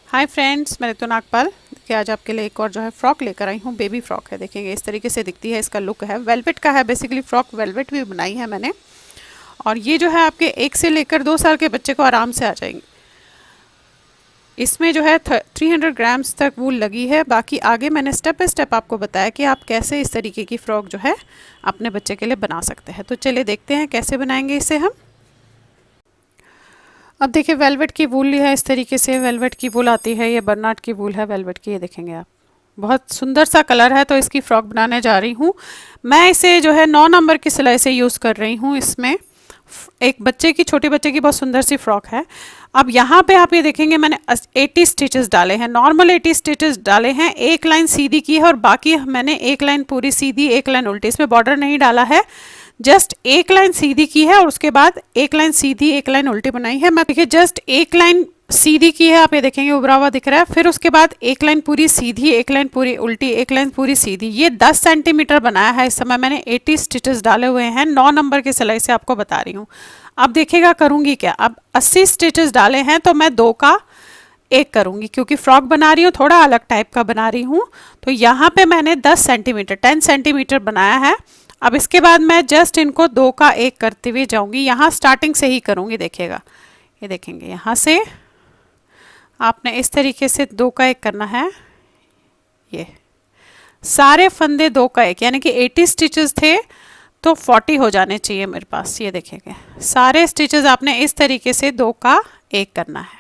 Hi friends, मैं ऋतु नागपाल। देखिए आज आपके लिए एक और जो है फ्रॉक लेकर आई हूँ। बेबी फ्रॉक है, देखेंगे इस तरीके से दिखती है। इसका लुक है वेलवेट का है, बेसिकली फ्रॉक वेलवेट भी बनाई है मैंने। और ये जो है आपके 1 से लेकर 2 साल के बच्चे को आराम से आ जाएंगे। इसमें जो है 300 ग्राम्स तक वूल लगी है। बाकी आगे मैंने स्टेप बाय स्टेप आपको बताया कि आप कैसे इस तरीके की फ़्रॉक जो है अपने बच्चे के लिए बना सकते हैं। तो चलिए देखते हैं कैसे बनाएंगे इसे हम। अब देखिए वेलवेट की वूल है, इस तरीके से वेलवेट की वूल आती है। ये बर्नार्ड की वूल है वेलवेट की, ये देखेंगे आप। बहुत सुंदर सा कलर है, तो इसकी फ़्रॉक बनाने जा रही हूँ। मैं इसे जो है 9 नंबर की सिलाई से यूज़ कर रही हूँ। इसमें एक बच्चे की, छोटे बच्चे की बहुत सुंदर सी फ्रॉक है। अब यहाँ पे आप ये देखेंगे मैंने 80 स्टिचेस डाले हैं, नॉर्मल 80 स्टिचेस डाले हैं। एक लाइन सीधी की है और बाकी मैंने एक लाइन पूरी सीधी, एक लाइन उल्टी। इसमें बॉर्डर नहीं डाला है, जस्ट एक लाइन सीधी की है और उसके बाद एक लाइन सीधी एक लाइन उल्टी बनाई है। मैं देखिए जस्ट एक लाइन सीधी की है, आप ये देखेंगे उभरा हुआ दिख रहा है। फिर उसके बाद एक लाइन पूरी सीधी, एक लाइन पूरी उल्टी, एक लाइन पूरी सीधी। ये 10 सेंटीमीटर बनाया है। इस समय मैंने 80 स्टिचेस डाले हुए हैं। 9 नंबर की सिलाई से आपको बता रही हूँ। अब देखिएगा करूँगी क्या। अब 80 स्टिचेस डाले हैं तो मैं 2 का 1 करूँगी, क्योंकि फ्रॉक बना रही हूँ, थोड़ा अलग टाइप का बना रही हूँ। तो यहाँ पे मैंने 10 सेंटीमीटर 10 सेंटीमीटर बनाया है। अब इसके बाद मैं जस्ट इनको 2 का 1 करते हुए जाऊँगी। यहाँ स्टार्टिंग से ही करूँगी, देखिएगा। ये देखेंगे यहाँ से आपने इस तरीके से 2 का 1 करना है। ये सारे फंदे 2 का 1, यानी कि 80 स्टिचेस थे तो 40 हो जाने चाहिए मेरे पास। ये देखेंगे सारे स्टिचेस आपने इस तरीके से 2 का 1 करना है।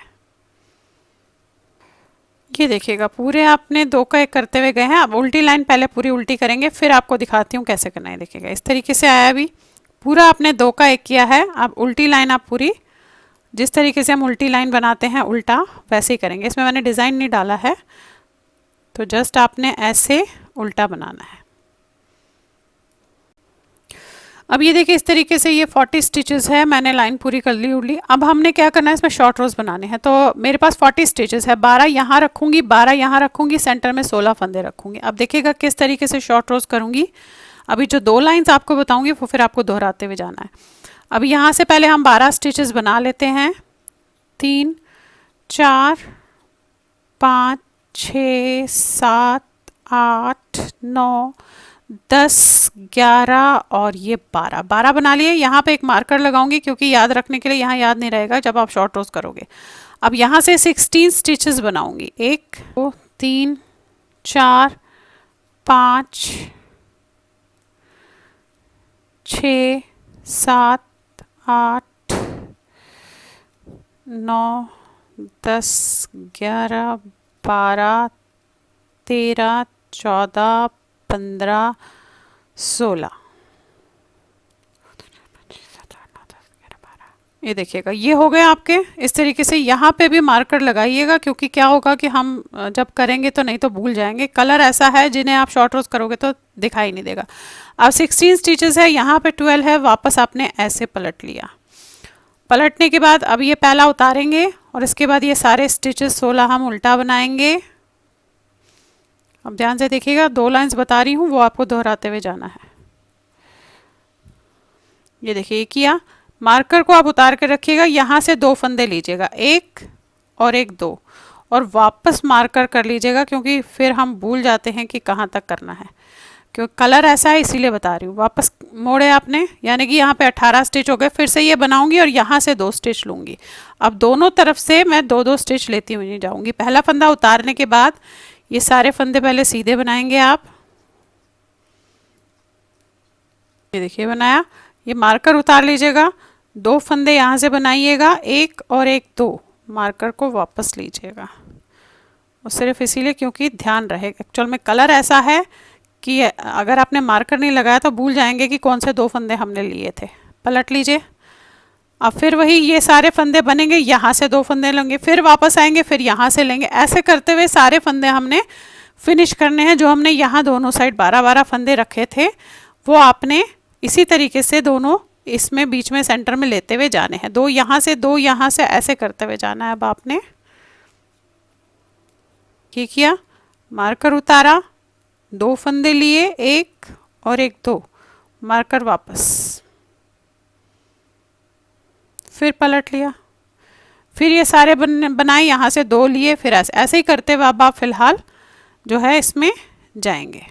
ये देखिएगा पूरे आपने 2 का 1 करते हुए गए हैं। अब उल्टी लाइन पहले पूरी उल्टी करेंगे, फिर आपको दिखाती हूँ कैसे करना है। देखिएगा इस तरीके से आया। अभी पूरा आपने 2 का 1 किया है। अब उल्टी लाइन आप पूरी, जिस तरीके से हम उल्टी लाइन बनाते हैं उल्टा, वैसे ही करेंगे। इसमें मैंने डिज़ाइन नहीं डाला है, तो जस्ट आपने ऐसे उल्टा बनाना है। अब ये देखिए इस तरीके से ये 40 स्टिचेस है, मैंने लाइन पूरी कर ली उड़ली। अब हमने क्या करना है, इसमें शॉर्ट रोज बनाने हैं। तो मेरे पास 40 स्टिचेस है, 12 यहाँ रखूंगी, 12 यहाँ रखूंगी, सेंटर में 16 फंदे रखूंगी। अब देखिएगा किस तरीके से शॉर्ट रोज करूंगी। अभी जो 2 लाइन्स आपको बताऊंगी वो फिर आपको दोहराते हुए जाना है। अब यहाँ से पहले हम 12 स्टिचेस बना लेते हैं। 3 4 5 6 7 8 9 10 11 और ये 12 बना लिए। यहाँ पे एक मार्कर लगाऊंगी, क्योंकि याद रखने के लिए, यहाँ याद नहीं रहेगा जब आप शॉर्ट रोज करोगे। अब यहाँ से 16 स्टिचेस बनाऊंगी। 1 2 3 4 5 6 7 8 9 10 11 12 13 14 15 16। ये देखिएगा ये हो गए आपके। इस तरीके से यहाँ पे भी मार्कर लगाइएगा, क्योंकि क्या होगा कि हम जब करेंगे तो नहीं तो भूल जाएंगे। कलर ऐसा है जिन्हें आप शॉर्ट रोज करोगे तो दिखाई नहीं देगा। अब 16 स्टिचेस है, यहाँ पे 12 है। वापस आपने ऐसे पलट लिया। पलटने के बाद अब ये पहला उतारेंगे और इसके बाद ये सारे स्टिचेस 16 हम उल्टा बनाएंगे। अब ध्यान से देखिएगा, 2 लाइंस बता रही हूँ वो आपको दोहराते हुए जाना है। ये देखिए किया। मार्कर को आप उतार कर रखिएगा। यहाँ से 2 फंदे लीजिएगा, 1 और 1 2, और वापस मार्कर कर लीजिएगा, क्योंकि फिर हम भूल जाते हैं कि कहाँ तक करना है। क्योंकि कलर ऐसा है इसीलिए बता रही हूँ। वापस मोड़े आपने, यानी कि यहाँ पे 18 स्टिच हो गए। फिर से ये बनाऊंगी और यहाँ से 2 स्टिच लूँगी। अब दोनों तरफ से मैं 2-2 स्टिच लेती हुई जाऊँगी। पहला फंदा उतारने के बाद ये सारे फंदे पहले सीधे बनाएंगे आप। ये देखिए बनाया। ये मार्कर उतार लीजिएगा, 2 फंदे यहाँ से बनाइएगा, 1 और 1 2। मार्कर को वापस लीजिएगा, और सिर्फ इसीलिए क्योंकि ध्यान रहे। एक्चुअल में कलर ऐसा है कि अगर आपने मार्कर नहीं लगाया तो भूल जाएंगे कि कौन से 2 फंदे हमने लिए थे। पलट लीजिए। अब फिर वही ये सारे फंदे बनेंगे। यहाँ से 2 फंदे लेंगे, फिर वापस आएंगे, फिर यहाँ से लेंगे। ऐसे करते हुए सारे फंदे हमने फिनिश करने हैं। जो हमने यहाँ दोनों साइड 12-12 फंदे रखे थे, वो आपने इसी तरीके से दोनों इसमें बीच में सेंटर में लेते हुए जाने हैं। 2 यहाँ से 2 यहाँ से, ऐसे करते हुए जाना है। अब आपने ये किया, मार्कर उतारा, 2 फंदे लिए, 1 और 1 2, मार्कर वापस, फिर पलट लिया, फिर ये सारे बनाए, यहाँ से 2 लिए, फिर ऐसे ऐसे ही करते हुए अब आप फिलहाल जो है इसमें जाएंगे।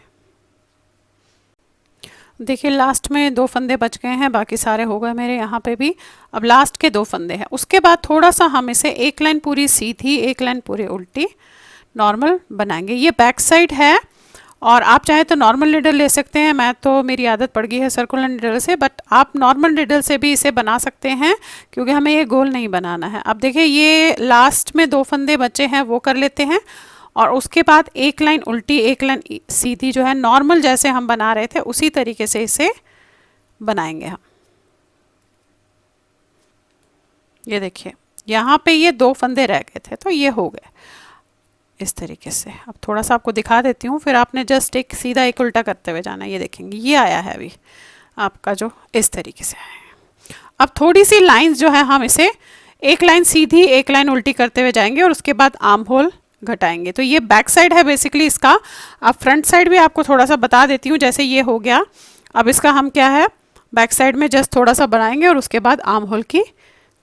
देखिए लास्ट में 2 फंदे बच गए हैं, बाकी सारे हो गए मेरे यहाँ पे भी। अब लास्ट के 2 फंदे हैं, उसके बाद थोड़ा सा हम इसे एक लाइन पूरी सीधी, एक लाइन पूरी उल्टी नॉर्मल बनाएंगे। ये बैक साइड है और आप चाहे तो नॉर्मल निडल ले सकते हैं, मैं तो मेरी आदत पड़ गई है सर्कुलर निडल से, बट आप नॉर्मल निडल से भी इसे बना सकते हैं क्योंकि हमें ये गोल नहीं बनाना है। अब देखिए ये लास्ट में 2 फंदे बचे हैं वो कर लेते हैं और उसके बाद एक लाइन उल्टी एक लाइन सीधी जो है नॉर्मल जैसे हम बना रहे थे उसी तरीके से इसे बनाएंगे हम। ये देखिए यहाँ पे ये 2 फंदे रह गए थे तो ये हो गए इस तरीके से। अब थोड़ा सा आपको दिखा देती हूँ, फिर आपने जस्ट एक सीधा एक उल्टा करते हुए जाना है। ये देखेंगे ये आया है अभी आपका जो इस तरीके से है। अब थोड़ी सी लाइंस जो है हम इसे एक लाइन सीधी एक लाइन उल्टी करते हुए जाएंगे और उसके बाद आर्म होल घटाएंगे। तो ये बैक साइड है बेसिकली इसका। अब फ्रंट साइड भी आपको थोड़ा सा बता देती हूँ, जैसे ये हो गया। अब इसका हम क्या है बैक साइड में जस्ट थोड़ा सा बनाएंगे और उसके बाद आर्म होल की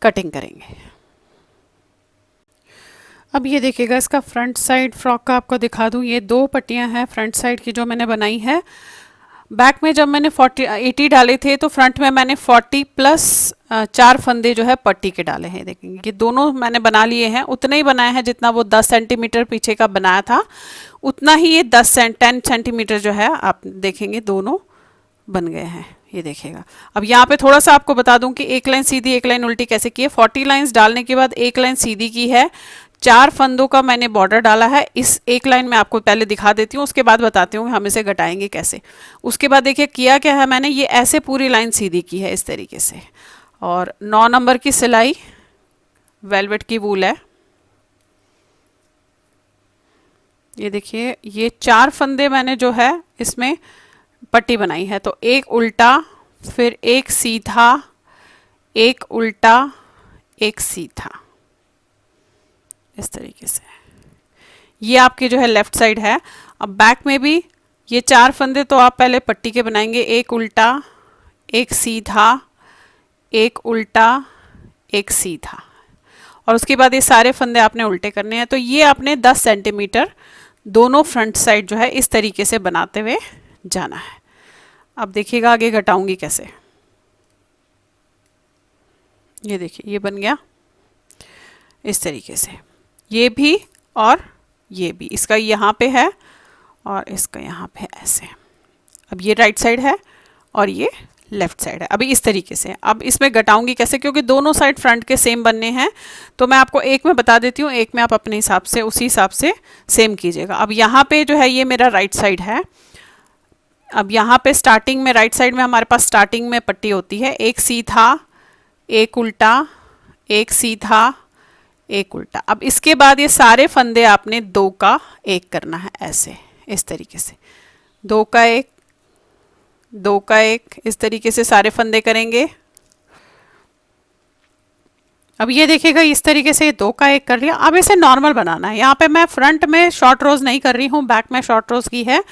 कटिंग करेंगे। अब ये देखिएगा इसका फ्रंट साइड फ्रॉक का आपको दिखा दूँ। ये 2 पट्टियाँ हैं फ्रंट साइड की जो मैंने बनाई है। बैक में जब मैंने 80 डाले थे तो फ्रंट में मैंने 40 प्लस 4 फंदे जो है पट्टी के डाले हैं। देखेंगे ये दोनों मैंने बना लिए हैं, उतने ही बनाए हैं जितना वो 10 सेंटीमीटर पीछे का बनाया था, उतना ही ये 10 सेंटीमीटर जो है आप देखेंगे दोनों बन गए हैं। ये देखिएगा। अब यहाँ पे थोड़ा सा आपको बता दूं कि एक लाइन सीधी एक लाइन उल्टी कैसे की है। 40 लाइंस डालने के बाद एक लाइन सीधी की है, 4 फंदों का मैंने बॉर्डर डाला है। इस एक लाइन में आपको पहले दिखा देती हूँ, उसके बाद बताती हूँ हम इसे घटाएंगे कैसे। उसके बाद देखिए किया क्या है मैंने, ये ऐसे पूरी लाइन सीधी की है इस तरीके से। और 9 नंबर की सिलाई वेलवेट की वूल है। ये देखिए ये 4 फंदे मैंने जो है इसमें पट्टी बनाई है। तो एक उल्टा, फिर एक सीधा, एक उल्टा, एक सीधा, इस तरीके से। ये आपकी जो है लेफ्ट साइड है। अब बैक में भी ये 4 फंदे तो आप पहले पट्टी के बनाएंगे, एक उल्टा, एक सीधा, एक उल्टा, एक सीधा, और उसके बाद ये सारे फंदे आपने उल्टे करने हैं। तो ये आपने 10 सेंटीमीटर दोनों फ्रंट साइड जो है इस तरीके से बनाते हुए जाना है। अब देखिएगा आगे घटाऊंगी कैसे। ये देखिए ये बन गया इस तरीके से, ये भी और ये भी। इसका यहाँ पे है और इसका यहाँ पे ऐसे। अब ये राइट साइड है और ये लेफ्ट साइड है। अभी इस तरीके से। अब इसमें घटाऊंगी कैसे, क्योंकि दोनों साइड फ्रंट के सेम बनने हैं, तो मैं आपको एक में बता देती हूँ, एक में आप अपने हिसाब से उसी हिसाब से सेम कीजिएगा। अब यहाँ पे जो है ये मेरा राइट साइड है। अब यहाँ पे स्टार्टिंग में राइट साइड में हमारे पास स्टार्टिंग में पट्टी होती है, एक सीधा, एक उल्टा, एक सीधा, एक उल्टा। अब इसके बाद ये सारे फंदे आपने 2 का 1 करना है ऐसे, इस तरीके से। 2 का 1, 2 का 1, इस तरीके से सारे फंदे करेंगे। अब ये देखिएगा इस तरीके से 2 का 1 कर लिया। अब इसे नॉर्मल बनाना है। यहाँ पे मैं फ्रंट में शॉर्ट रोज नहीं कर रही हूँ, बैक में शॉर्ट रोज की है।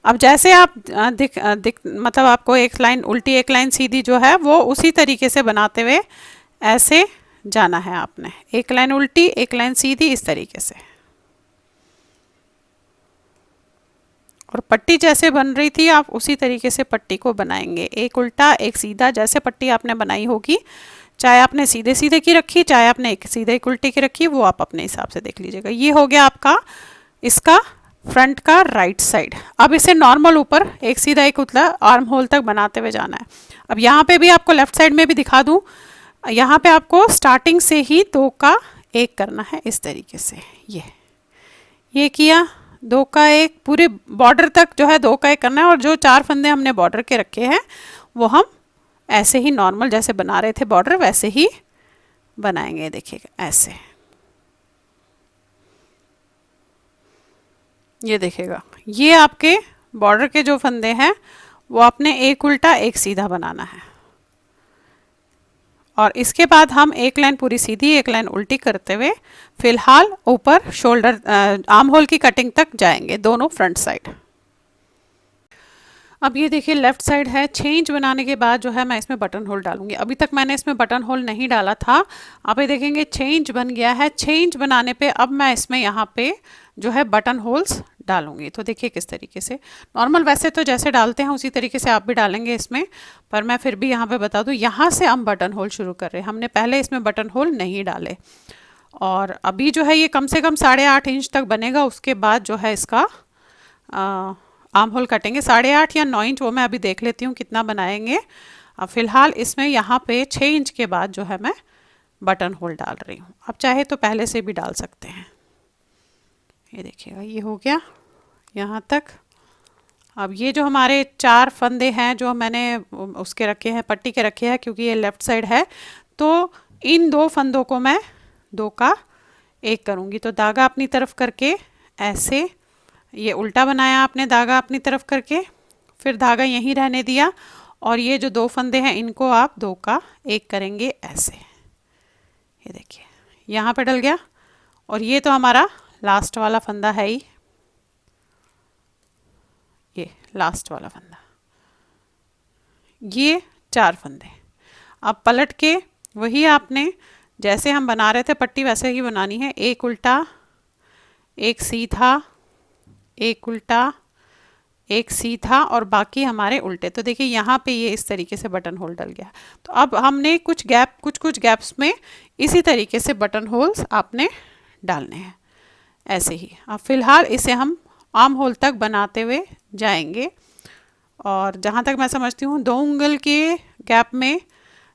अब जैसे आप मतलब आपको एक लाइन उल्टी एक लाइन सीधी जो है वो उसी तरीके से बनाते हुए ऐसे जाना है आपने। एक लाइन उल्टी एक लाइन सीधी इस तरीके से। और पट्टी जैसे बन रही थी आप उसी तरीके से पट्टी को बनाएंगे, एक उल्टा एक सीधा। जैसे पट्टी आपने बनाई होगी, चाहे आपने सीधे सीधे की रखी, चाहे आपने एक सीधे एक उल्टी की रखी, वो आप अपने हिसाब से देख लीजिएगा। ये हो गया आपका इसका फ्रंट का राइट साइड। अब इसे नॉर्मल ऊपर एक सीधा एक उतला आर्म होल तक बनाते हुए जाना है। अब यहाँ पे भी आपको लेफ्ट साइड में भी दिखा दूँ, यहाँ पे आपको स्टार्टिंग से ही 2 का 1 करना है इस तरीके से। ये किया 2 का 1 पूरे बॉर्डर तक जो है 2 का 1 करना है। और जो 4 फंदे हमने बॉर्डर के रखे हैं वो हम ऐसे ही नॉर्मल जैसे बना रहे थे बॉर्डर वैसे ही बनाएंगे। देखिएगा ऐसे, ये देखिएगा ये आपके बॉर्डर के जो फंदे हैं वो आपने एक उल्टा एक सीधा बनाना है। और इसके बाद हम एक लाइन पूरी सीधी एक लाइन उल्टी करते हुए फिलहाल ऊपर शोल्डर आर्म होल की कटिंग तक जाएंगे दोनों फ्रंट साइड। अब ये देखिए लेफ्ट साइड है, चेंज बनाने के बाद जो है मैं इसमें बटन होल डालूंगी। अभी तक मैंने इसमें बटन होल नहीं डाला था। आप ये देखेंगे चेंज बन गया है। चेंज बनाने पे अब मैं इसमें यहाँ पे जो है बटन होल्स डालूंगी। तो देखिए किस तरीके से, नॉर्मल वैसे तो जैसे डालते हैं उसी तरीके से आप भी डालेंगे इसमें, पर मैं फिर भी यहाँ पे बता दूँ, यहाँ से हम बटन होल शुरू कर रहे हैं। हमने पहले इसमें बटन होल नहीं डाले। और अभी जो है ये कम से कम 8.5 इंच तक बनेगा। उसके बाद जो है इसका आर्म होल कटेंगे 8.5 या 9 इंच, वो मैं अभी देख लेती हूँ कितना बनाएंगे। अब फ़िलहाल इसमें यहाँ पे 6 इंच के बाद जो है मैं बटन होल डाल रही हूँ। आप चाहे तो पहले से भी डाल सकते हैं। ये देखिएगा ये हो गया यहाँ तक। अब ये जो हमारे 4 फंदे हैं जो मैंने उसके रखे हैं, पट्टी के रखे हैं, क्योंकि ये लेफ़्ट साइड है, तो इन 2 फंदों को मैं 2 का 1 करूँगी। तो धागा अपनी तरफ करके ऐसे, ये उल्टा बनाया आपने धागा अपनी तरफ करके, फिर धागा यहीं रहने दिया, और ये जो 2 फंदे हैं इनको आप 2 का 1 करेंगे ऐसे। ये देखिए यहाँ पे डल गया। और ये तो हमारा लास्ट वाला फंदा है ही, ये लास्ट वाला फंदा, ये 4 फंदे। अब पलट के वही आपने जैसे हम बना रहे थे पट्टी वैसे ही बनानी है। एक उल्टा, एक सीधा, एक उल्टा, एक सीधा, और बाकी हमारे उल्टे। तो देखिए यहाँ पे ये इस तरीके से बटन होल डल गया। तो अब हमने कुछ गैप्स में इसी तरीके से बटन होल्स आपने डालने हैं ऐसे ही। अब फ़िलहाल इसे हम आर्म होल तक बनाते हुए जाएंगे। और जहाँ तक मैं समझती हूँ 2 उंगल के गैप में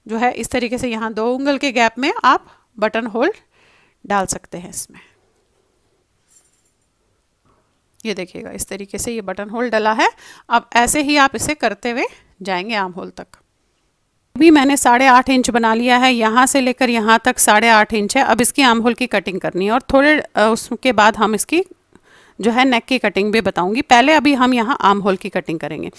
जो है इस तरीके से, यहाँ 2 उंगल के गैप में आप बटन होल डाल सकते हैं इसमें। ये देखिएगा इस तरीके से ये बटन होल डला है। अब ऐसे ही आप इसे करते हुए जाएंगे आर्म होल तक। अभी मैंने 8.5 इंच बना लिया है, यहाँ से लेकर यहाँ तक 8.5 इंच है। अब इसकी आर्म होल की कटिंग करनी है, और थोड़े उसके बाद हम इसकी जो है नेक की कटिंग भी बताऊंगी। पहले अभी हम यहाँ आर्म होल की कटिंग करेंगे।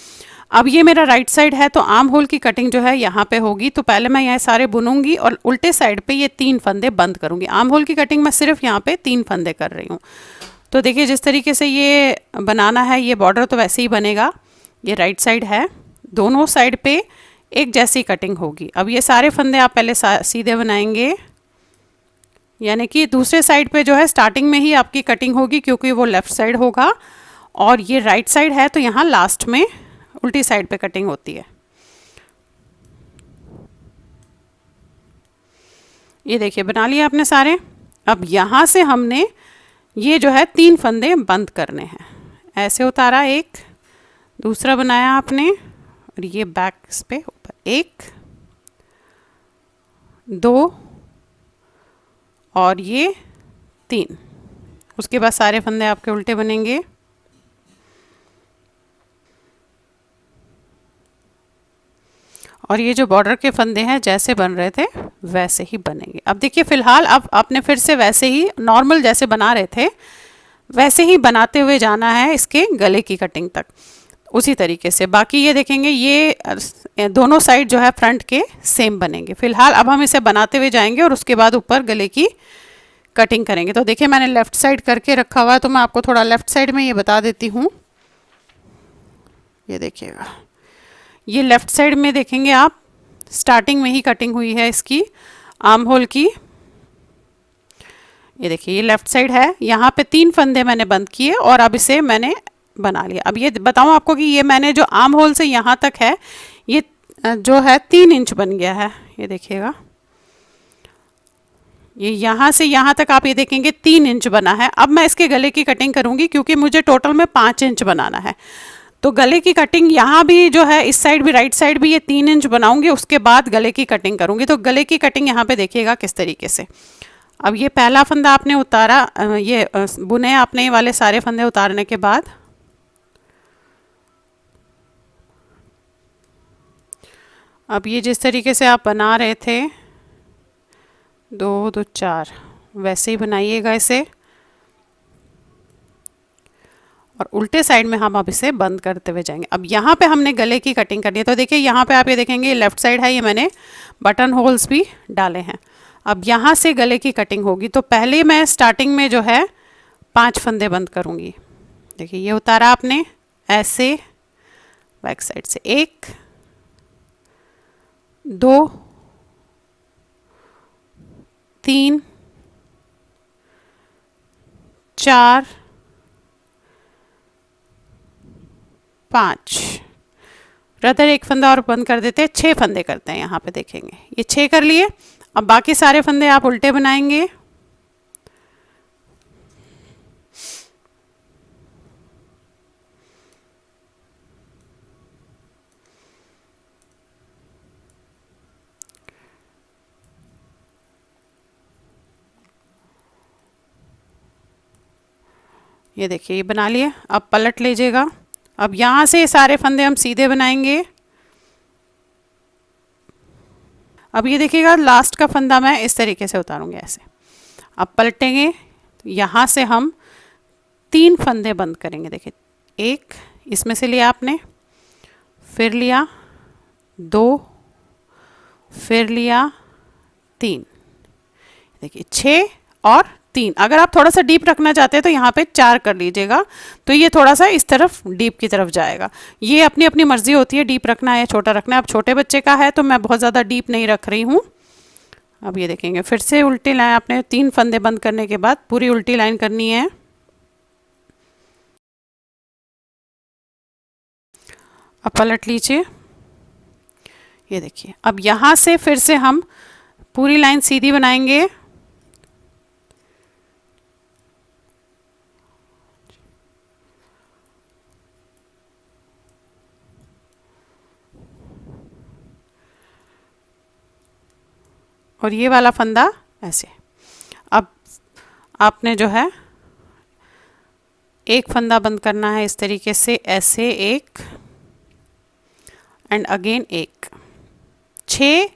अब ये मेरा राइट साइड है, तो आर्म होल की कटिंग जो है यहाँ पे होगी। तो पहले मैं ये सारे बुनूंगी और उल्टे साइड पे ये 3 फंदे बंद करूंगी। आर्म होल की कटिंग मैं सिर्फ यहाँ पे 3 फंदे कर रही हूँ। तो देखिए जिस तरीके से ये बनाना है, ये बॉर्डर तो वैसे ही बनेगा। ये राइट साइड है, दोनों साइड पे एक जैसी कटिंग होगी। अब ये सारे फंदे आप पहले सीधे बनाएंगे, यानी कि दूसरे साइड पे जो है स्टार्टिंग में ही आपकी कटिंग होगी, क्योंकि वो लेफ़्ट साइड होगा, और ये राइट साइड है तो यहाँ लास्ट में उल्टी साइड पे कटिंग होती है। ये देखिए बना लिया आपने सारे। अब यहाँ से हमने ये जो है 3 फंदे बंद करने हैं। ऐसे उतारा, एक दूसरा बनाया आपने, और ये बैक इस पे ऊपर 1 2 और ये 3। उसके बाद सारे फंदे आपके उल्टे बनेंगे। और ये जो बॉर्डर के फंदे हैं जैसे बन रहे थे वैसे ही बनेंगे। अब देखिए फ़िलहाल अब आपने फिर से वैसे ही नॉर्मल जैसे बना रहे थे वैसे ही बनाते हुए जाना है इसके गले की कटिंग तक, उसी तरीके से। बाकी ये देखेंगे ये दोनों साइड जो है फ्रंट के सेम बनेंगे। फ़िलहाल अब हम इसे बनाते हुए जाएंगे और उसके बाद ऊपर गले की कटिंग करेंगे। तो देखिए मैंने लेफ़्ट साइड करके रखा हुआ है, तो मैं आपको थोड़ा लेफ़्ट साइड में ये बता देती हूँ। ये देखिएगा ये लेफ़्ट साइड में देखेंगे आप, स्टार्टिंग में ही कटिंग हुई है इसकी आर्म होल की। ये देखिए ये लेफ़्ट साइड है, यहाँ पे 3 फंदे मैंने बंद किए और अब इसे मैंने बना लिया। अब ये बताऊँ आपको कि ये मैंने जो आर्म होल से यहाँ तक है ये जो है 3 इंच बन गया है। ये देखिएगा ये यहाँ से यहाँ तक आप ये देखेंगे 3 इंच बना है। अब मैं इसके गले की कटिंग करूँगी, क्योंकि मुझे टोटल में 5 इंच बनाना है। तो गले की कटिंग यहाँ भी जो है इस साइड भी राइट साइड भी ये 3 इंच बनाऊंगी, उसके बाद गले की कटिंग करूँगी। तो गले की कटिंग यहाँ पे देखिएगा किस तरीके से। अब ये पहला फंदा आपने उतारा, ये बुने आपने ये वाले सारे फंदे उतारने के बाद अब ये जिस तरीके से आप बना रहे थे 2 2 4 वैसे ही बनाइएगा इसे, और उल्टे साइड में हम अब इसे बंद करते हुए जाएंगे। अब यहाँ पे हमने गले की कटिंग करनी है। तो देखिए यहाँ पे आप ये देखेंगे लेफ़्ट साइड है, ये मैंने बटन होल्स भी डाले हैं। अब यहाँ से गले की कटिंग होगी। तो पहले मैं स्टार्टिंग में जो है 5 फंदे बंद करूँगी। देखिए ये उतारा आपने, ऐसे बैक साइड से 1 2 3 4 5। ब्रदर एक फंदा और बंद कर देते हैं, 6 फंदे करते हैं यहाँ पे, देखेंगे ये 6 कर लिए। अब बाकी सारे फंदे आप उल्टे बनाएंगे। ये देखिए ये बना लिए। अब पलट लीजिएगा। अब यहाँ से सारे फंदे हम सीधे बनाएंगे। अब ये देखिएगा लास्ट का फंदा मैं इस तरीके से उतारूंगी ऐसे। अब पलटेंगे तो यहाँ से हम 3 फंदे बंद करेंगे। देखिए 1 इसमें से लिया आपने, फिर लिया 2, फिर लिया 3, देखिए 6 और 3। अगर आप थोड़ा सा डीप रखना चाहते हैं तो यहाँ पे 4 कर लीजिएगा, तो ये थोड़ा सा इस तरफ डीप की तरफ जाएगा। ये अपनी अपनी मर्जी होती है डीप रखना है या छोटा रखना है। अब छोटे बच्चे का है तो मैं बहुत ज़्यादा डीप नहीं रख रही हूँ। अब ये देखेंगे फिर से उल्टी लाइन, आपने 3 फंदे बंद करने के बाद पूरी उल्टी लाइन करनी है। अब पलट लीजिए। ये देखिए अब यहाँ से फिर से हम पूरी लाइन सीधी बनाएंगे। और ये वाला फंदा ऐसे। अब आपने जो है एक फंदा बंद करना है इस तरीके से, ऐसे 1 एंड अगेन 1। 6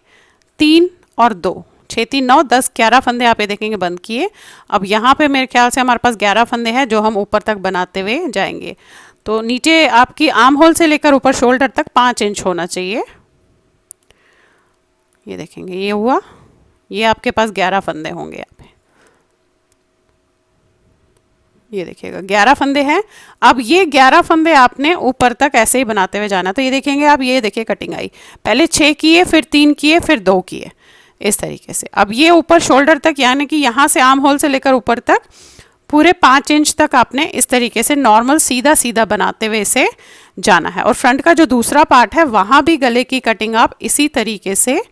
3 और 2, 6 3 9 10 11 फंदे आप ये देखेंगे बंद किए। अब यहाँ पे मेरे ख्याल से हमारे पास 11 फंदे हैं जो हम ऊपर तक बनाते हुए जाएंगे। तो नीचे आपकी आर्म होल से लेकर ऊपर शोल्डर तक 5 इंच होना चाहिए। ये देखेंगे ये हुआ। ये आपके पास 11 फंदे होंगे यहाँ पे। ये देखिएगा 11 फंदे हैं। अब ये 11 फंदे आपने ऊपर तक ऐसे ही बनाते हुए जाना। तो ये देखेंगे आप, ये देखिए कटिंग आई, पहले 6 किए, फिर 3 किए, फिर 2 किए, इस तरीके से। अब ये ऊपर शोल्डर तक, यानी कि यहाँ से आर्म होल से लेकर ऊपर तक पूरे 5 इंच तक आपने इस तरीके से नॉर्मल सीधा सीधा बनाते हुए इसे जाना है। और फ्रंट का जो दूसरा पार्ट है वहाँ भी गले की कटिंग आप इसी तरीके से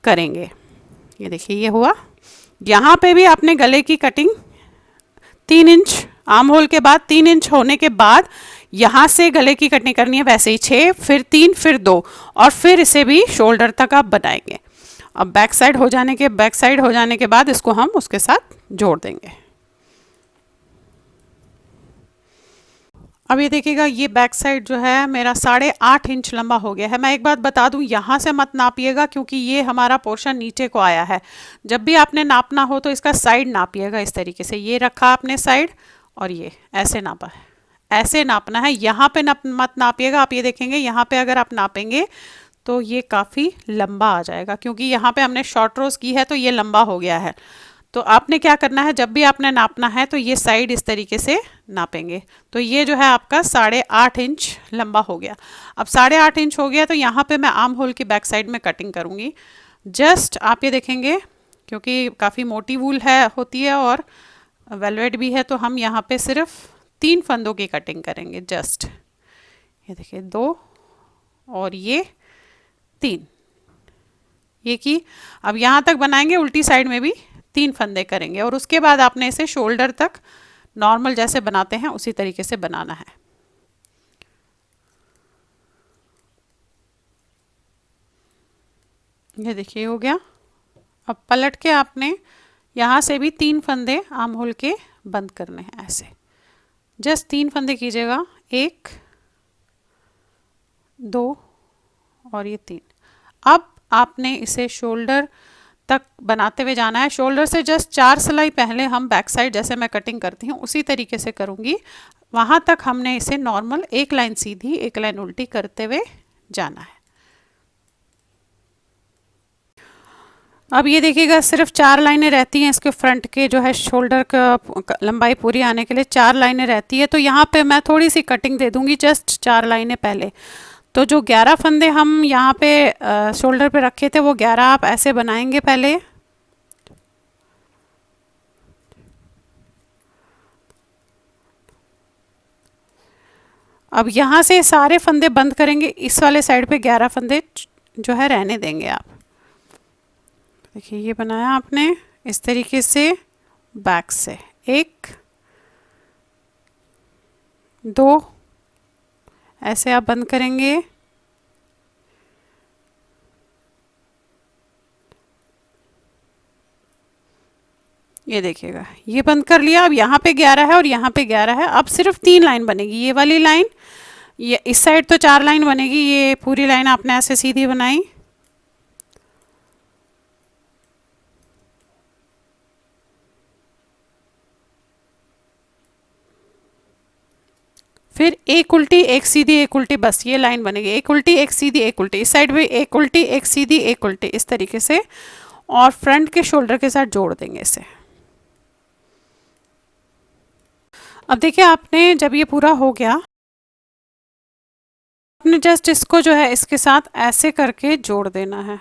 करेंगे। ये देखिए ये हुआ। यहाँ पे भी आपने गले की कटिंग 3 इंच, आर्म होल के बाद 3 इंच होने के बाद यहाँ से गले की कटिंग करनी है वैसे ही 6, फिर 3, फिर 2, और फिर इसे भी शोल्डर तक आप बनाएंगे। अब बैक साइड हो जाने के बाद इसको हम उसके साथ जोड़ देंगे। अब ये देखिएगा ये बैक साइड जो है मेरा 8.5 इंच लंबा हो गया है। मैं एक बात बता दूं, यहाँ से मत नापिएगा क्योंकि ये हमारा पोर्शन नीचे को आया है। जब भी आपने नापना हो तो इसका साइड नापिएगा इस तरीके से। ये रखा आपने साइड और ये ऐसे नापा है, ऐसे नापना है। यहाँ पे मत नापिएगा। आप ये देखेंगे यहाँ पे अगर आप नापेंगे तो ये काफ़ी लंबा आ जाएगा, क्योंकि यहाँ पे हमने शॉर्ट रोज की है तो ये लंबा हो गया है। तो आपने क्या करना है, जब भी आपने नापना है तो ये साइड इस तरीके से नापेंगे। तो ये जो है आपका 8.5 इंच लंबा हो गया। अब 8.5 इंच हो गया तो यहाँ पे मैं आर्म होल की बैक साइड में कटिंग करूँगी। जस्ट आप ये देखेंगे, क्योंकि काफ़ी मोटी वूल होती है और वेलवेट भी है, तो हम यहाँ पे सिर्फ 3 फंदों की कटिंग करेंगे। जस्ट ये देखिए 2 और ये 3, ये की। अब यहाँ तक बनाएंगे, उल्टी साइड में भी 3 फंदे करेंगे और उसके बाद आपने इसे शोल्डर तक नॉर्मल जैसे बनाते हैं उसी तरीके से बनाना है। ये देखिए हो गया। अब पलट के आपने यहाँ से भी 3 फंदे आर्म होल के बंद करने हैं ऐसे। जस्ट 3 फंदे कीजिएगा, 1 2 और ये 3। अब आपने इसे शोल्डर तक बनाते हुए जाना है। शोल्डर से जस्ट 4 सिलाई पहले हम बैक साइड जैसे मैं कटिंग करती हूँ उसी तरीके से करूँगी। वहाँ तक हमने इसे नॉर्मल एक लाइन सीधी एक लाइन उल्टी करते हुए जाना है। अब ये देखिएगा सिर्फ 4 लाइनें रहती हैं इसके फ्रंट के जो है शोल्डर का लंबाई पूरी आने के लिए 4 लाइनें रहती है। तो यहाँ पे मैं थोड़ी सी कटिंग दे दूँगी, जस्ट 4 लाइनें पहले। तो जो 11 फंदे हम यहाँ पे शोल्डर पे रखे थे वो 11 आप ऐसे बनाएंगे पहले। अब यहाँ से सारे फंदे बंद करेंगे, इस वाले साइड पे 11 फंदे जो है रहने देंगे आप। देखिए ये बनाया आपने इस तरीके से, बैक से 1 2 ऐसे आप बंद करेंगे। ये देखिएगा ये बंद कर लिया। अब यहाँ पे 11 है और यहाँ पे 11 है। अब सिर्फ 3 लाइन बनेगी, ये वाली लाइन, ये इस साइड तो 4 लाइन बनेगी। ये पूरी लाइन आपने ऐसे सीधी बनाई, फिर एक उल्टी एक सीधी एक उल्टी, बस ये लाइन बनेगी। एक उल्टी एक सीधी एक उल्टी, इस साइड भी एक उल्टी एक सीधी एक उल्टी, इस तरीके से, और फ्रंट के शोल्डर के साथ जोड़ देंगे इसे। अब देखिए आपने जब ये पूरा हो गया, आपने जस्ट इसको जो है इसके साथ ऐसे करके जोड़ देना है।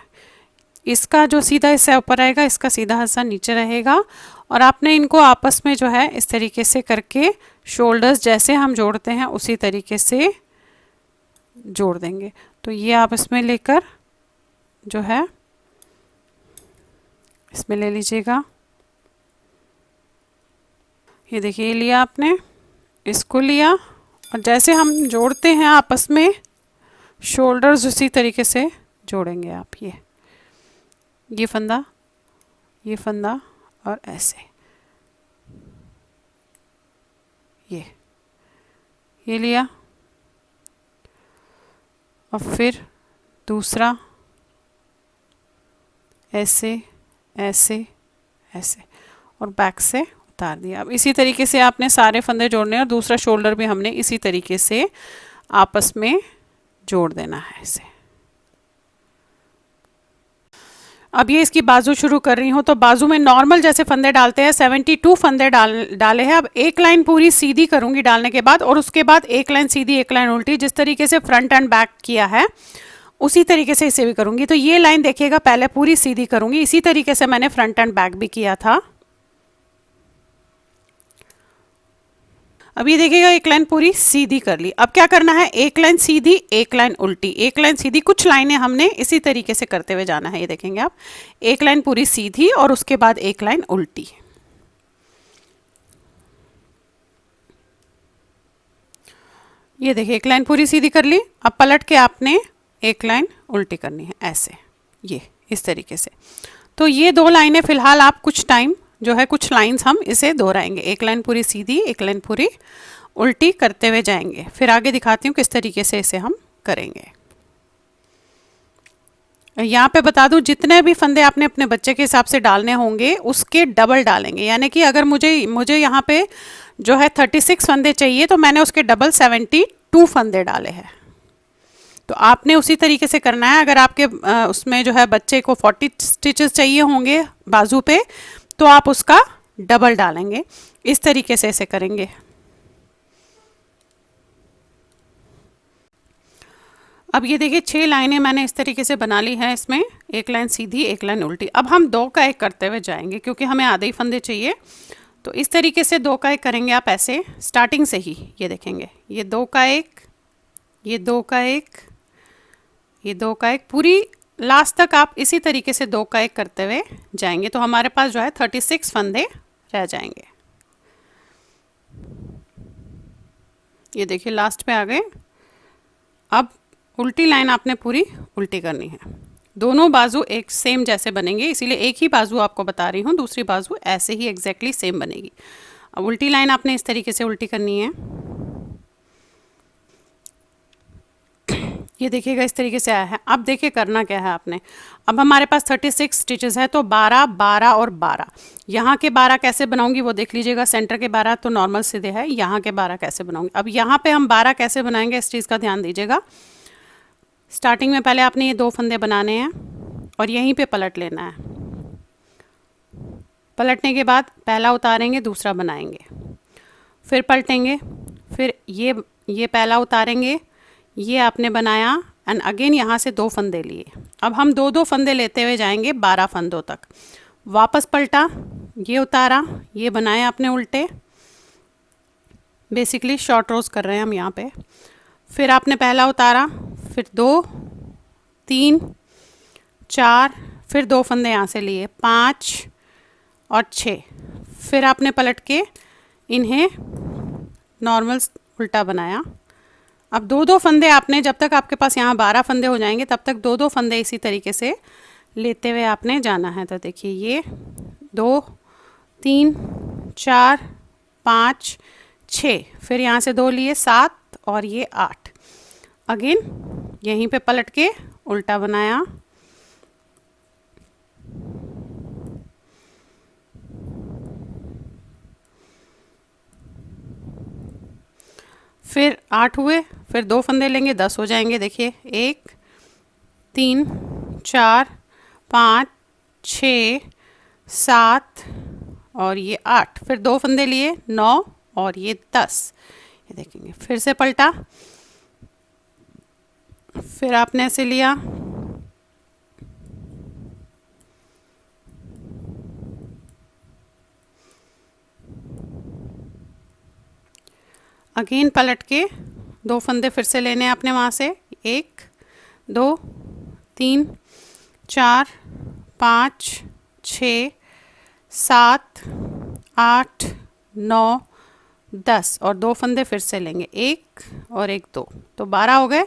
इसका जो सीधा हिस्सा ऊपर आएगा, इसका सीधा हिस्सा नीचे रहेगा, और आपने इनको आपस में जो है इस तरीके से करके शोल्डर्स जैसे हम जोड़ते हैं उसी तरीके से जोड़ देंगे। तो ये आप इसमें लेकर जो है इसमें ले लीजिएगा। ये देखिए ये लिया आपने, इसको लिया, और जैसे हम जोड़ते हैं आपस में शोल्डर्स उसी तरीके से जोड़ेंगे आप। ये फंदा, ये फंदा, और ऐसे ये लिया, और फिर दूसरा ऐसे ऐसे ऐसे, और बैक से उतार दिया। अब इसी तरीके से आपने सारे फंदे जोड़ने हैं, और दूसरा शोल्डर भी हमने इसी तरीके से आपस में जोड़ देना है इसे। अब ये इसकी बाजू शुरू कर रही हूँ, तो बाजू में नॉर्मल जैसे फंदे डालते हैं 72 फंदे डाले हैं। अब एक लाइन पूरी सीधी करूँगी डालने के बाद, और उसके बाद एक लाइन सीधी एक लाइन उल्टी, जिस तरीके से फ्रंट एंड बैक किया है उसी तरीके से इसे भी करूँगी। तो ये लाइन देखिएगा पहले पूरी सीधी करूँगी, इसी तरीके से मैंने फ्रंट एंड बैक भी किया था। अब ये देखिएगा एक लाइन पूरी सीधी कर ली। अब क्या करना है, एक लाइन सीधी एक लाइन उल्टी, एक लाइन सीधी, कुछ लाइनें हमने इसी तरीके से करते हुए जाना है। ये देखेंगे आप, एक लाइन पूरी सीधी और उसके बाद एक लाइन उल्टी। ये देखिए एक लाइन पूरी सीधी कर ली। अब पलट के आपने एक लाइन उल्टी करनी है ऐसे, ये इस तरीके से। तो ये 2 लाइनें फिलहाल आप कुछ टाइम जो है, कुछ लाइंस हम इसे दोहराएंगे, एक लाइन पूरी सीधी एक लाइन पूरी उल्टी करते हुए जाएंगे। फिर आगे दिखाती हूँ किस तरीके से इसे हम करेंगे। यहाँ पे बता दूँ, जितने भी फंदे आपने अपने बच्चे के हिसाब से डालने होंगे उसके डबल डालेंगे। यानी कि अगर मुझे यहाँ पे जो है 36 फंदे चाहिए, तो मैंने उसके डबल 72 फंदे डाले हैं। तो आपने उसी तरीके से करना है। अगर आपके उसमें जो है बच्चे को 40 स्टिचेस चाहिए होंगे बाजू पे, तो आप उसका डबल डालेंगे। इस तरीके से इसे करेंगे। अब ये देखिए 6 लाइनें मैंने इस तरीके से बना ली है। इसमें एक लाइन सीधी एक लाइन उल्टी। अब हम 2 का 1 करते हुए जाएंगे, क्योंकि हमें आधे ही फंदे चाहिए। तो इस तरीके से 2 का 1 करेंगे आप ऐसे स्टार्टिंग से ही। ये देखेंगे, ये 2 का 1, ये 2 का 1, ये 2 का 1, पूरी लास्ट तक आप इसी तरीके से 2 का 1 करते हुए जाएंगे। तो हमारे पास जो है 36 फंदे रह जाएंगे। ये देखिए लास्ट पे आ गए। अब उल्टी लाइन आपने पूरी उल्टी करनी है। दोनों बाजू एक सेम जैसे बनेंगे, इसीलिए एक ही बाजू आपको बता रही हूँ, दूसरी बाजू ऐसे ही एग्जैक्टली सेम बनेगी। अब उल्टी लाइन आपने इस तरीके से उल्टी करनी है। ये देखिएगा इस तरीके से आया है। अब देखिए करना क्या है आपने। अब हमारे पास 36 स्टिचेस है, तो 12 12 और 12। यहाँ के 12 कैसे बनाऊंगी वो देख लीजिएगा। सेंटर के 12 तो नॉर्मल सीधे है, यहाँ के 12 कैसे बनाऊंगी। अब यहाँ पे हम 12 कैसे बनाएंगे इस चीज़ का ध्यान दीजिएगा। स्टार्टिंग में पहले आपने ये 2 फंदे बनाने हैं और यहीं पे पलट लेना है। पलटने के बाद पहला उतारेंगे, दूसरा बनाएंगे, फिर पलटेंगे, फिर ये पहला उतारेंगे, ये आपने बनाया एंड अगेन यहाँ से 2 फंदे लिए। अब हम 2-2 फंदे लेते हुए जाएंगे 12 फंदों तक। वापस पलटा, ये उतारा, ये बनाए आपने उल्टे, बेसिकली शॉर्ट रोज कर रहे हैं हम यहाँ पे। फिर आपने पहला उतारा, फिर 2, 3, 4, फिर 2 फंदे यहाँ से लिए, 5 और 6। फिर आपने पलट के इन्हें नॉर्मल उल्टा बनाया। अब 2-2 फंदे आपने, जब तक आपके पास यहाँ 12 फंदे हो जाएंगे तब तक 2-2 फंदे इसी तरीके से लेते हुए आपने जाना है। तो देखिए ये 2, 3, 4, 5, 6, फिर यहाँ से 2 लिए 7 और ये 8। अगेन यहीं पे पलट के उल्टा बनाया, फिर 8 हुए, फिर 2 फंदे लेंगे 10 हो जाएंगे। देखिए 1, 3, 4, 5, 6, 7 और ये 8, फिर 2 फंदे लिए 9 और ये 10। ये देखेंगे, फिर से पलटा, फिर आपने ऐसे लिया, अगेन पलट के 2 फंदे फिर से लेने आपने वहाँ से, 1, 2, 3, 4, 5, 6, 7, 8, 9, 10 और 2 फंदे फिर से लेंगे, 1 और 1, 2, तो 12 हो गए।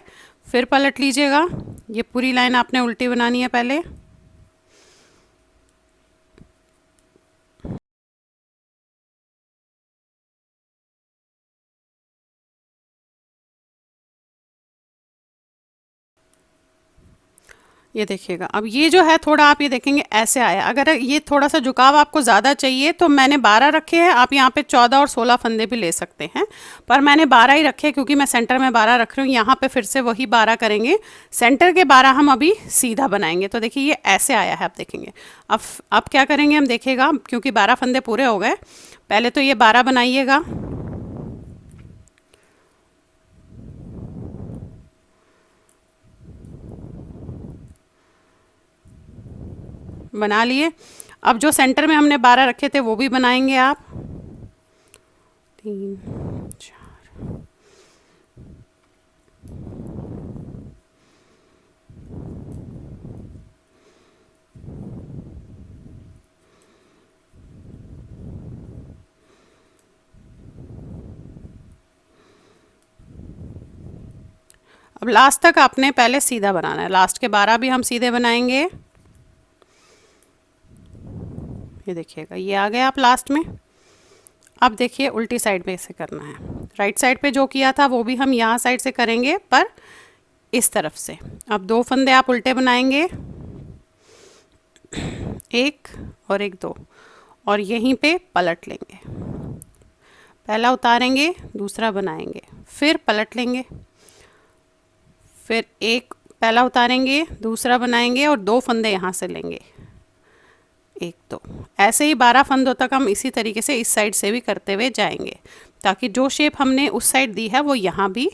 फिर पलट लीजिएगा, ये पूरी लाइन आपने उल्टी बनानी है पहले। ये देखिएगा, अब ये जो है थोड़ा आप ये देखेंगे ऐसे आया। अगर ये थोड़ा सा झुकाव आपको ज़्यादा चाहिए तो मैंने 12 रखे हैं, आप यहाँ पे 14 और 16 फंदे भी ले सकते हैं, पर मैंने 12 ही रखे क्योंकि मैं सेंटर में 12 रख रही हूँ। यहाँ पे फिर से वही 12 करेंगे, सेंटर के 12 हम अभी सीधा बनाएंगे। तो देखिए ये ऐसे आया है, आप देखेंगे। अब क्या करेंगे हम, देखिएगा, क्योंकि 12 फंदे पूरे हो गए, पहले तो ये 12 बनाइएगा, बना लिए। अब जो सेंटर में हमने 12 रखे थे वो भी बनाएंगे आप, 3, 4, अब लास्ट तक आपने पहले सीधा बनाना है, लास्ट के 12 भी हम सीधे बनाएंगे। ये देखिएगा, ये आ गया आप लास्ट में। अब देखिए उल्टी साइड पे इसे करना है, राइट साइड पे जो किया था वो भी हम यहाँ साइड से करेंगे, पर इस तरफ से। अब 2 फंदे आप उल्टे बनाएंगे, 1 और 1, 2, और यहीं पे पलट लेंगे, पहला उतारेंगे, दूसरा बनाएंगे, फिर पलट लेंगे, फिर एक पहला उतारेंगे, दूसरा बनाएंगे और 2 फंदे यहाँ से लेंगे, 1, 2, ऐसे ही 12 फंदों तक हम इसी तरीके से इस साइड से भी करते हुए जाएंगे, ताकि जो शेप हमने उस साइड दी है वो यहाँ भी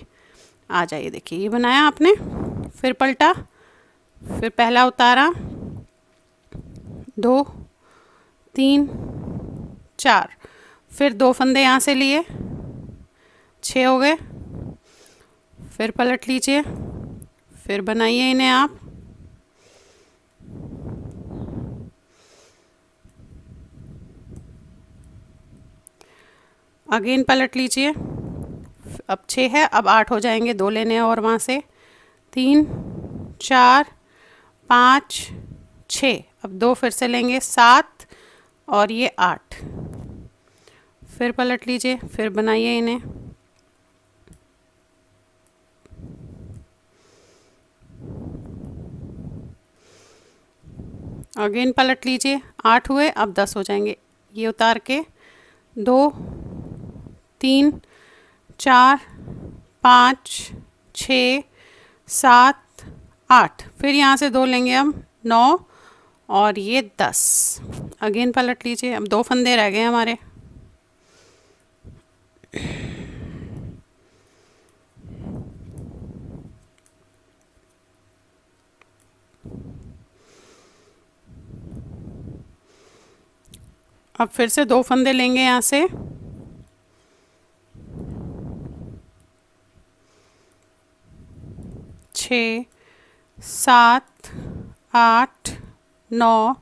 आ जाए। देखिए ये बनाया आपने, फिर पलटा, फिर पहला उतारा, 2, 3, 4, फिर 2 फंदे यहाँ से लिए, 6 हो गए। फिर पलट लीजिए, फिर बनाइए इन्हें आप, अगेन पलट लीजिए। अब 6 है, अब 8 हो जाएंगे, 2 लेने हैं और वहाँ से, 3, 4, 5, 6, अब 2 फिर से लेंगे, 7 और ये 8, फिर पलट लीजिए, फिर बनाइए इन्हें, अगेन पलट लीजिए, 8 हुए, अब 10 हो जाएंगे। ये उतार के 2, 3, 4, 5, 6, 7, 8, फिर यहाँ से 2 लेंगे हम, 9 और ये 10, अगेन पलट लीजिए। अब 2 फंदे रह गए हमारे, अब फिर से 2 फंदे लेंगे यहाँ से, 6, 7, 8, 9,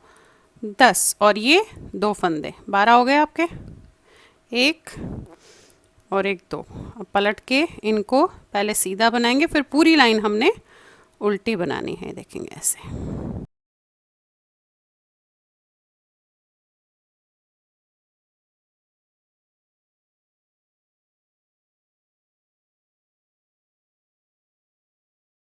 10 और ये 2 फंदे, 12 हो गए आपके। एक और एक, 2। अब पलट के इनको पहले सीधा बनाएंगे, फिर पूरी लाइन हमने उल्टी बनानी है, देखेंगे ऐसे।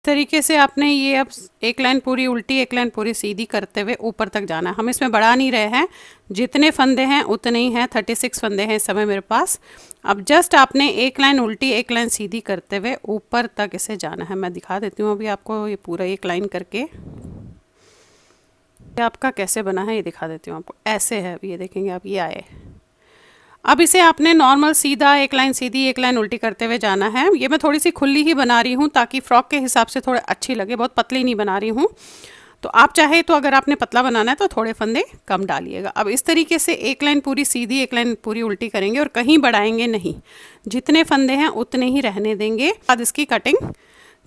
तरीके से आपने ये अब एक लाइन पूरी उल्टी, एक लाइन पूरी सीधी करते हुए ऊपर तक जाना है। हम इसमें बढ़ा नहीं रहे हैं, जितने फंदे हैं उतने ही हैं। 36 फंदे हैं इस समय मेरे पास। अब जस्ट आपने एक लाइन उल्टी, एक लाइन सीधी करते हुए ऊपर तक इसे जाना है। मैं दिखा देती हूँ अभी आपको ये पूरा एक लाइन करके। ये आपका कैसे बना है ये दिखा देती हूँ आपको। ऐसे है, ये देखेंगे आप, ये आए। अब इसे आपने नॉर्मल सीधा एक लाइन सीधी, एक लाइन उल्टी करते हुए जाना है। ये मैं थोड़ी सी खुली ही बना रही हूँ ताकि फ्रॉक के हिसाब से थोड़ी अच्छी लगे, बहुत पतली नहीं बना रही हूँ। तो आप चाहे तो अगर आपने पतला बनाना है तो थोड़े फंदे कम डालिएगा। अब इस तरीके से एक लाइन पूरी सीधी, एक लाइन पूरी उल्टी करेंगे और कहीं बढ़ाएंगे नहीं। जितने फंदे हैं उतने ही रहने देंगे, बाद इसकी कटिंग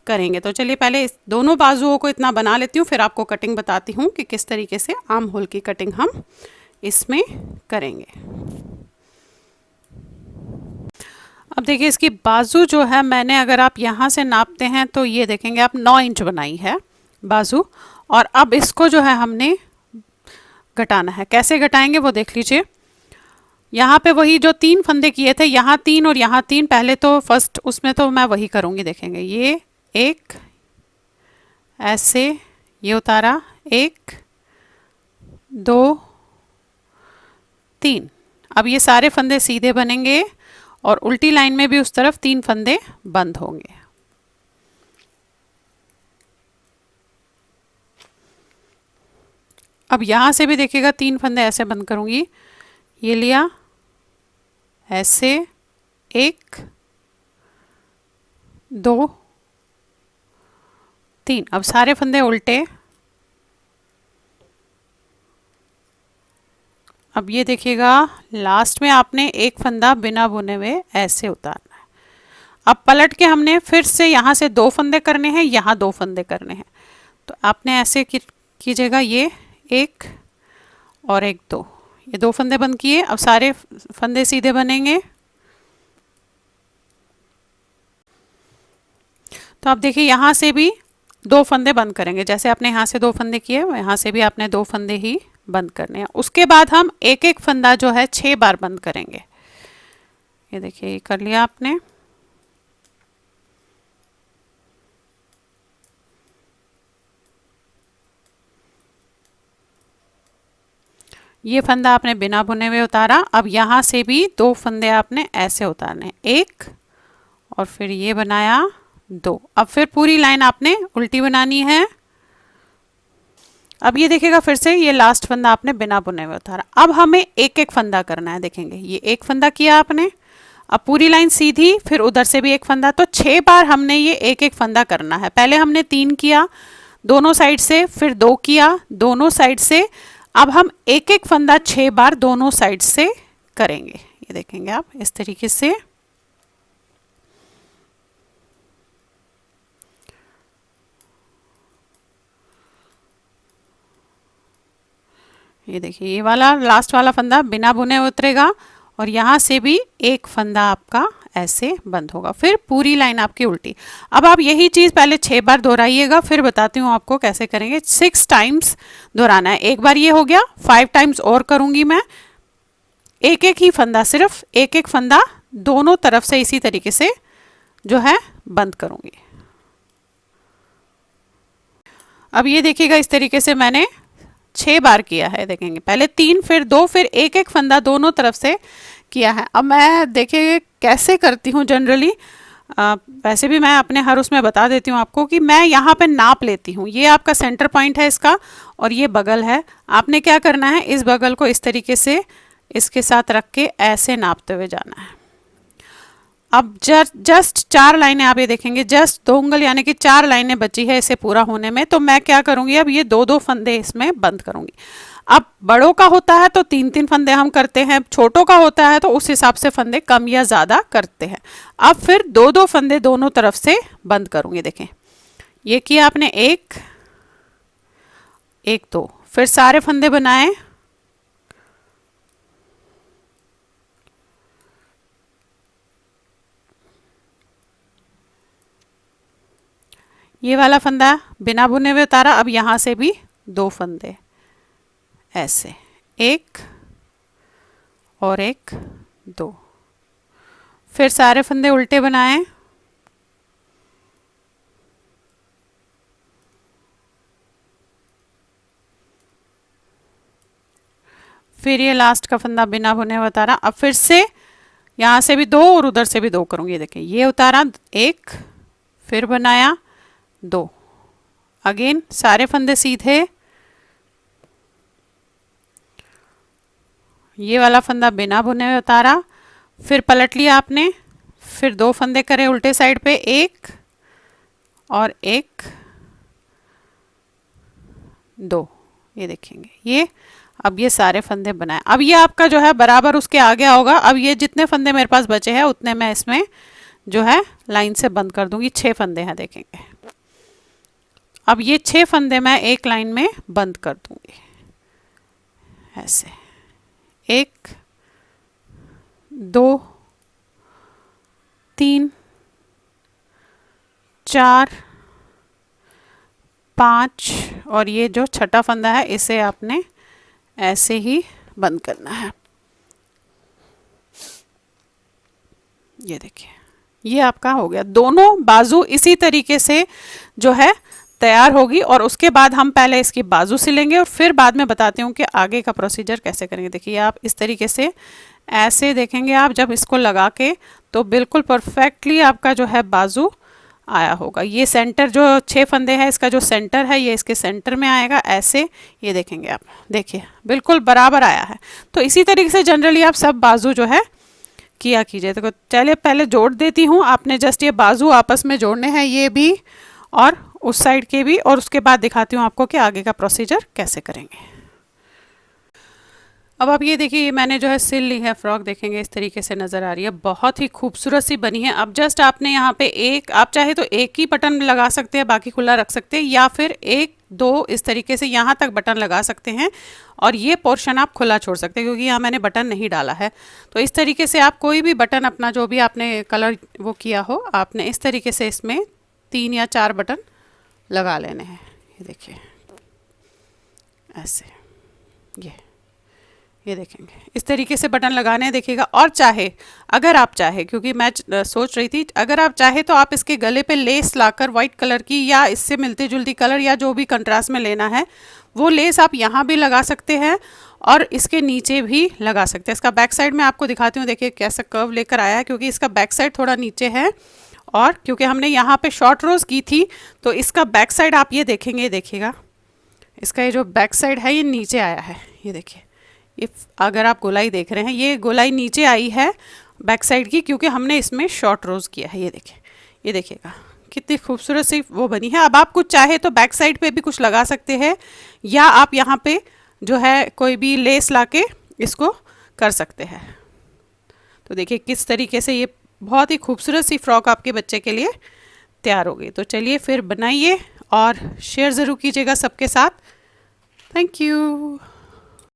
करेंगे। तो चलिए पहले इस दोनों बाजुओं को इतना बना लेती हूँ, फिर आपको कटिंग बताती हूँ कि किस तरीके से आर्म होल की कटिंग हम इसमें करेंगे। अब देखिए इसकी बाजू जो है, मैंने अगर आप यहाँ से नापते हैं तो ये देखेंगे आप 9 इंच बनाई है बाजू। और अब इसको जो है हमने घटाना है। कैसे घटाएंगे वो देख लीजिए। यहाँ पे वही जो 3 फंदे किए थे, यहाँ 3 और यहाँ 3, पहले तो फर्स्ट उसमें तो मैं वही करूँगी, देखेंगे। ये एक ऐसे, ये उतारा, 1, 2, 3। अब ये सारे फंदे सीधे बनेंगे और उल्टी लाइन में भी उस तरफ 3 फंदे बंद होंगे। अब यहाँ से भी देखिएगा 3 फंदे ऐसे बंद करूँगी। ये लिया ऐसे, 1, 2, 3। अब सारे फंदे उल्टे। अब ये देखिएगा लास्ट में आपने एक फंदा बिना बुने हुए ऐसे उतारना है। अब पलट के हमने फिर से यहाँ से 2 फंदे करने हैं, यहाँ 2 फंदे करने हैं। तो आपने ऐसे कीजिएगा, ये 1 और 1, 2, ये 2 फंदे बंद किए। अब सारे फंदे सीधे बनेंगे। तो आप देखिए यहाँ से भी 2 फंदे बंद करेंगे। जैसे आपने यहाँ से 2 फंदे किए, यहाँ से भी आपने 2 फंदे ही बंद करने हैं। उसके बाद हम एक एक फंदा जो है 6 बार बंद करेंगे। ये देखिए, ये कर लिया आपने। ये फंदा आपने बिना बुने हुए उतारा। अब यहाँ से भी 2 फंदे आपने ऐसे उतारने, 1 और फिर ये बनाया 2। अब फिर पूरी लाइन आपने उल्टी बनानी है। अब ये देखिएगा फिर से ये लास्ट फंदा आपने बिना बुने हुए उतारा। अब हमें एक एक फंदा करना है, देखेंगे ये एक फंदा किया आपने। अब पूरी लाइन सीधी, फिर उधर से भी एक फंदा। तो 6 बार हमने ये एक एक फंदा करना है। पहले हमने 3 किया दोनों साइड से, फिर 2 किया दोनों साइड से। अब हम एक एक फंदा 6 बार दोनों साइड से करेंगे। ये देखेंगे आप इस तरीके से। ये देखिए, ये वाला लास्ट वाला फंदा बिना बुने उतरेगा और यहाँ से भी एक फंदा आपका ऐसे बंद होगा। फिर पूरी लाइन आपकी उल्टी। अब आप यही चीज़ पहले 6 बार दोहराइएगा, फिर बताती हूँ आपको कैसे करेंगे। 6 टाइम्स दोहराना है। एक बार ये हो गया, 5 टाइम्स और करूँगी मैं। एक एक ही फंदा, सिर्फ एक एक फंदा दोनों तरफ से इसी तरीके से जो है बंद करूँगी। अब ये देखिएगा इस तरीके से मैंने 6 बार किया है। देखेंगे पहले 3, फिर 2, फिर एक एक फंदा दोनों तरफ से किया है। अब मैं देखिए कैसे करती हूँ जनरली। वैसे भी मैं अपने हर उसमें बता देती हूँ आपको कि मैं यहाँ पे नाप लेती हूँ। ये आपका सेंटर पॉइंट है इसका और ये बगल है। आपने क्या करना है, इस बगल को इस तरीके से इसके साथ रख के ऐसे नापते हुए जाना है। अब जस्ट 4 लाइनें आप ये देखेंगे, जस्ट 2 उंगल यानी कि 4 लाइनें बची है इसे पूरा होने में। तो मैं क्या करूँगी, अब ये 2-2 फंदे इसमें बंद करूँगी। अब बड़ों का होता है तो 3-3 फंदे हम करते हैं, छोटों का होता है तो उस हिसाब से फंदे कम या ज़्यादा करते हैं। अब फिर 2-2 फंदे दोनों तरफ से बंद करूँगी। देखें, ये किया आपने, 1 1 2, फिर सारे फंदे बनाए, ये वाला फंदा बिना बुने हुए उतारा। अब यहाँ से भी 2 फंदे ऐसे, 1 और 1 2, फिर सारे फंदे उल्टे बनाए, फिर ये लास्ट का फंदा बिना बुने हुए उतारा। अब फिर से यहाँ से भी 2 और उधर से भी 2 करूँगी। देखिए, ये उतारा 1, फिर बनाया 2, अगेन सारे फंदे सीधे, ये वाला फंदा बिना बुने हुए उतारा, फिर पलट लिया आपने, फिर 2 फंदे करे उल्टे साइड पे, 1 और 1 2, ये देखेंगे ये। अब ये सारे फंदे बनाए। अब ये आपका जो है बराबर उसके आगे होगा। अब ये जितने फंदे मेरे पास बचे हैं उतने मैं इसमें जो है लाइन से बंद कर दूंगी। 6 फंदे हैं, देखेंगे। अब ये 6 फंदे मैं एक लाइन में बंद कर दूंगी ऐसे, 1 2 3 4 5, और ये जो छठा फंदा है इसे आपने ऐसे ही बंद करना है। ये देखिए, ये आपका हो गया। दोनों बाजू इसी तरीके से जो है तैयार होगी, और उसके बाद हम पहले इसकी बाजू सिलेंगे और फिर बाद में बताती हूँ कि आगे का प्रोसीजर कैसे करेंगे। देखिए, आप इस तरीके से ऐसे देखेंगे, आप जब इसको लगा के तो बिल्कुल परफेक्टली आपका जो है बाजू आया होगा। ये सेंटर जो 6 फंदे हैं इसका जो सेंटर है ये इसके सेंटर में आएगा ऐसे, ये देखेंगे आप। देखिए, बिल्कुल बराबर आया है। तो इसी तरीके से जनरली आप सब बाजू जो है किया कीजिए। तो चलिए पहले जोड़ देती हूँ। आपने जस्ट ये बाजू आपस में जोड़ने हैं, ये भी और उस साइड के भी, और उसके बाद दिखाती हूँ आपको कि आगे का प्रोसीजर कैसे करेंगे। अब आप ये देखिए, मैंने जो है सिल ली है फ्रॉक। देखेंगे इस तरीके से नज़र आ रही है, बहुत ही खूबसूरत सी बनी है। अब जस्ट आपने यहाँ पे एक, आप चाहे तो एक ही बटन लगा सकते हैं, बाकी खुला रख सकते हैं, या फिर 1 2 इस तरीके से यहाँ तक बटन लगा सकते हैं, और ये पोर्शन आप खुला छोड़ सकते हैं क्योंकि यहाँ मैंने बटन नहीं डाला है। तो इस तरीके से आप कोई भी बटन अपना जो भी आपने कलर वो किया हो, आपने इस तरीके से इसमें 3 या 4 बटन लगा लेने हैं। ये देखिए ऐसे, ये देखेंगे इस तरीके से बटन लगाने हैं। देखिएगा, और चाहे अगर आप चाहे, क्योंकि मैं सोच रही थी, अगर आप चाहे तो आप इसके गले पे लेस लाकर वाइट कलर की या इससे मिलती जुलती कलर या जो भी कंट्रास्ट में लेना है वो लेस आप यहाँ भी लगा सकते हैं और इसके नीचे भी लगा सकते हैं। इसका बैक साइड में आपको दिखाती हूँ। देखिए कैसा कर्व लेकर आया है, क्योंकि इसका बैक साइड थोड़ा नीचे है, और क्योंकि हमने यहाँ पे शॉर्ट रोज की थी तो इसका बैक साइड आप ये देखेंगे। देखिएगा, इसका ये जो बैक साइड है ये नीचे आया है। ये देखिए, ये अगर आप गोलाई देख रहे हैं, ये गोलाई नीचे आई है बैक साइड की, क्योंकि हमने इसमें शॉर्ट रोज किया है। ये देखिए, ये देखिएगा कितनी खूबसूरत सी वो बनी है। अब आप कुछ चाहे तो बैक साइड पे भी कुछ लगा सकते हैं, या आप यहाँ पे जो है कोई भी लेस लाके इसको कर सकते हैं। तो देखिए किस तरीके से ये बहुत ही खूबसूरत सी फ्रॉक आपके बच्चे के लिए तैयार हो गई। तो चलिए फिर बनाइए और शेयर ज़रूर कीजिएगा सबके साथ। Thank you.